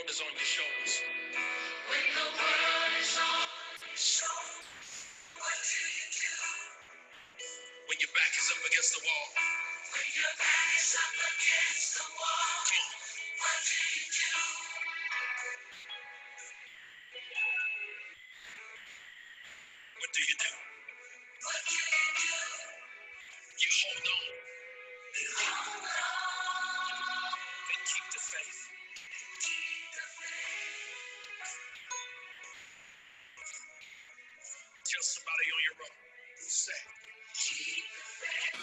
world is on your shoulders. When the world is on your shoulders, what do? When your back is up against the wall. When your back is up against the wall. Come on. What do? What do you do? What do? You hold on. You hold on. And keep the faith. Keep the faith. Tell somebody on your road. Say, keep the faith.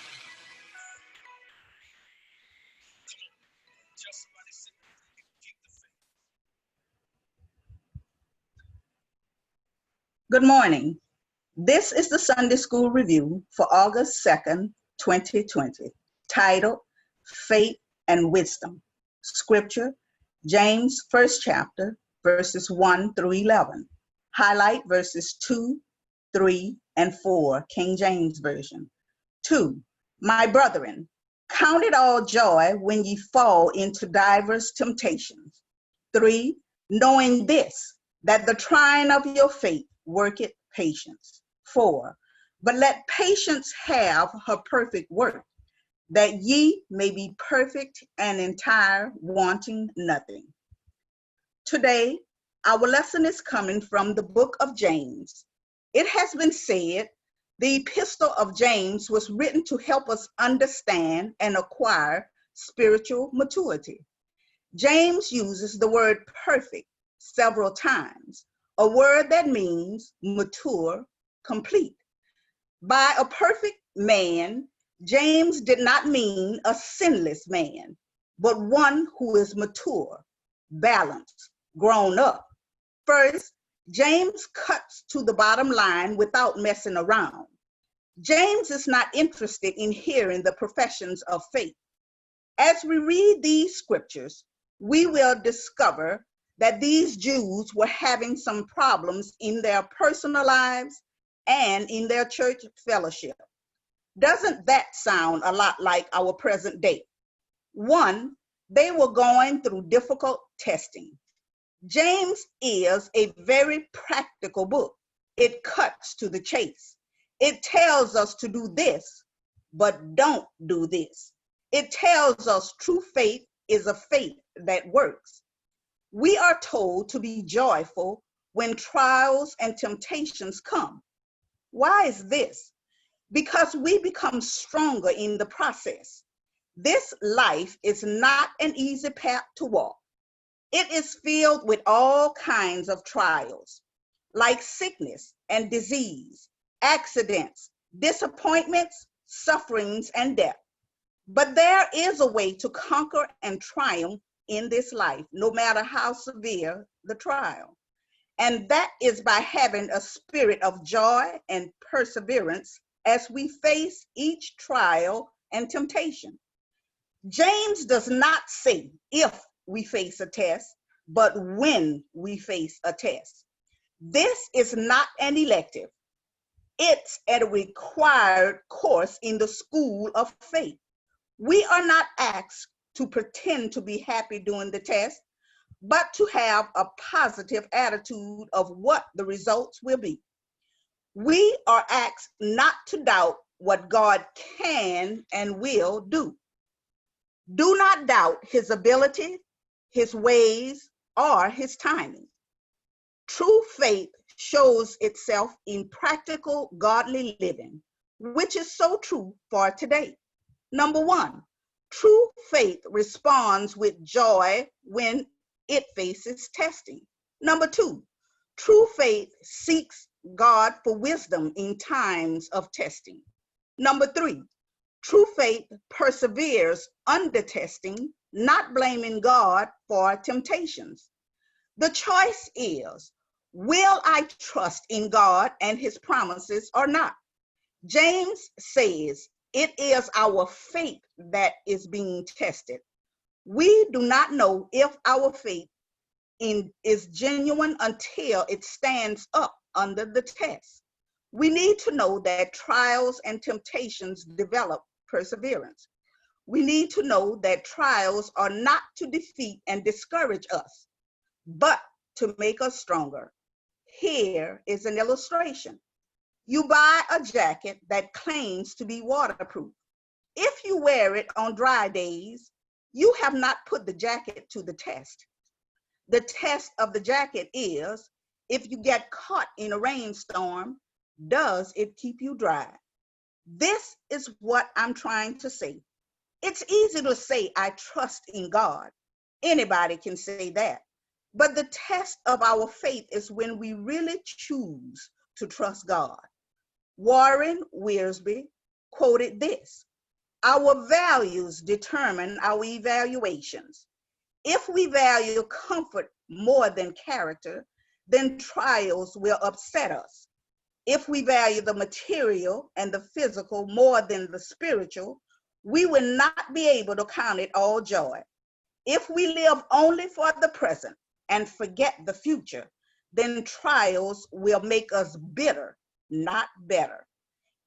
Come on. Tell somebody, say, keep the faith. Good morning. This is the Sunday School Review for August 2nd, 2020, titled Faith and Wisdom. Scripture, James 1st chapter, verses 1 through 11. Highlight verses 2, 3, and 4, King James Version. 2. My brethren, count it all joy when ye fall into divers temptations. 3. Knowing this, that the trying of your faith worketh patience. 4. But let patience have her perfect work, that ye may be perfect and entire, wanting nothing. Today, our lesson is coming from the book of James. It has been said the epistle of James was written to help us understand and acquire spiritual maturity. James uses the word perfect several times, a word that means mature, complete. By a perfect man, James did not mean a sinless man, but one who is mature, balanced, grown up. First, James cuts to the bottom line without messing around. James is not interested in hearing the professions of faith. As we read these scriptures, we will discover that these Jews were having some problems in their personal lives and in their church fellowship. Doesn't that sound a lot like our present day? 1, they were going through difficult testing. James is a very practical book. It cuts to the chase. It tells us to do this, but don't do this. It tells us true faith is a faith that works. We are told to be joyful when trials and temptations come. Why is this? Because we become stronger in the process. This life is not an easy path to walk. It is filled with all kinds of trials, like sickness and disease, accidents, disappointments, sufferings, and death. But there is a way to conquer and triumph in this life, no matter how severe the trial. And that is by having a spirit of joy and perseverance as we face each trial and temptation. James does not say if we face a test, but when we face a test. This is not an elective. It's a required course in the school of faith. We are not asked to pretend to be happy during the test, but to have a positive attitude of what the results will be. We are asked not to doubt what God can and will do. Do not doubt his ability, his ways, or his timing. True faith shows itself in practical godly living, which is so true for today. Number 1, true faith responds with joy when it faces testing. Number 2, true faith seeks God for wisdom in times of testing. Number 3, true faith perseveres under testing, not blaming God for temptations. The choice is, will I trust in God and his promises or not? James says it is our faith that is being tested. We do not know if our faith is genuine until it stands up under the test. We need to know that trials and temptations develop perseverance. We need to know that trials are not to defeat and discourage us. but to make us stronger. Here is an illustration. You buy a jacket that claims to be waterproof. If you wear it on dry days, you have not put the jacket to the test. The test of the jacket is, if you get caught in a rainstorm, does it keep you dry? This is what I'm trying to say. It's easy to say, I trust in God. Anybody can say that. But the test of our faith is when we really choose to trust God. Warren Wiersbe quoted this: our values determine our evaluations. If we value comfort more than character, then trials will upset us. If we value the material and the physical more than the spiritual, we will not be able to count it all joy. If we live only for the present and forget the future, then trials will make us bitter, not better.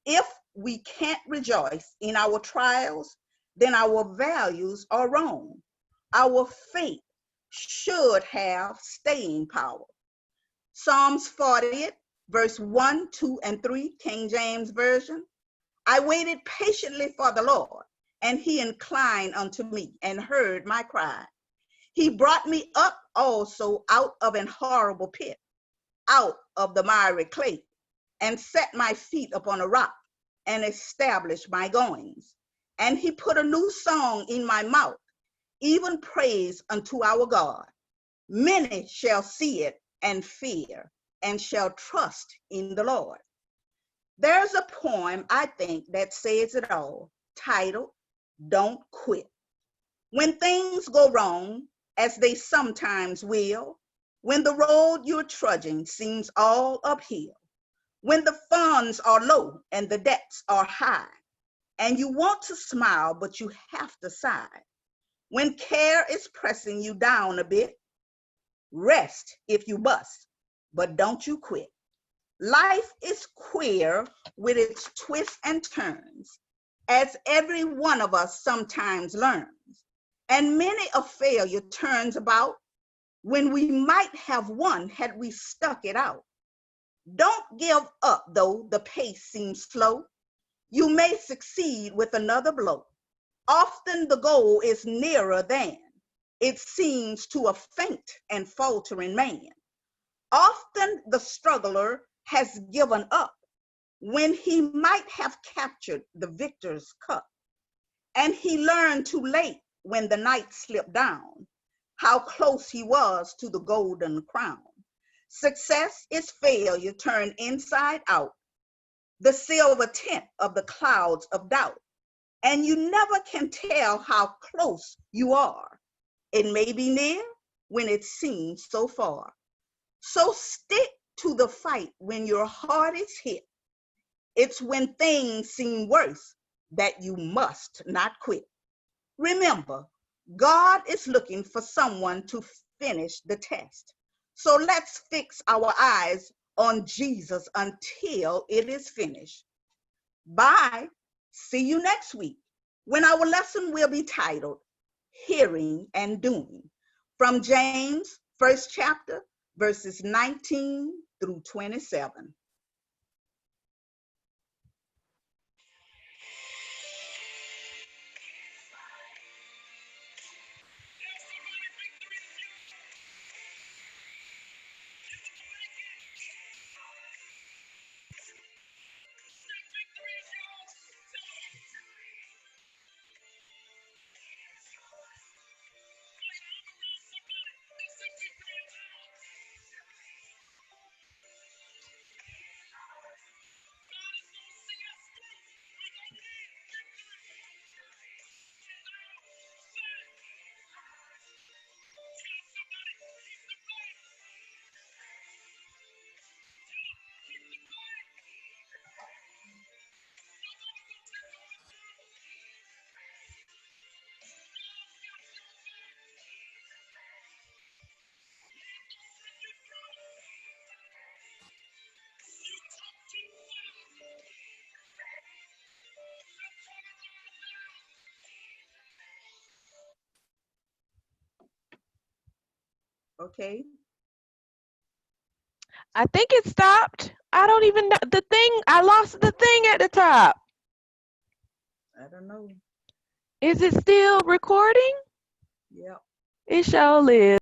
If we can't rejoice in our trials, then our values are wrong. Our faith should have staying power. Psalms 40, verse 1, 2, and 3, King James Version. I waited patiently for the Lord, and he inclined unto me and heard my cry. He brought me up also out of an horrible pit, out of the miry clay, and set my feet upon a rock, and established my goings. And he put a new song in my mouth, even praise unto our God. Many shall see it and fear, and shall trust in the Lord. There's a poem, I think, that says it all, titled, Don't Quit. When things go wrong, as they sometimes will, when the road you're trudging seems all uphill, when the funds are low and the debts are high, and you want to smile, but you have to sigh, when care is pressing you down a bit, rest if you must, but don't you quit. Life is queer with its twists and turns, as every one of us sometimes learns. And many a failure turns about when we might have won had we stuck it out. Don't give up though the pace seems slow. You may succeed with another blow. Often the goal is nearer than it seems to a faint and faltering man. Often the struggler has given up when he might have captured the victor's cup. And he learned too late when the night slipped down how close he was to the golden crown. Success is failure turned inside out, the silver tint of the clouds of doubt. And you never can tell how close you are. It may be near when it seems so far. So stick to the fight when your heart is hit. It's when things seem worse that you must not quit. Remember, God is looking for someone to finish the test. So let's fix our eyes on Jesus until it is finished. Bye. See you next week when our lesson will be titled Hearing and Doing, from James, first chapter, verses 19 through 27. Okay. I think it stopped. I don't even know the thing. I lost the thing at the top. I don't know. Is it still recording? Yep. It sure is.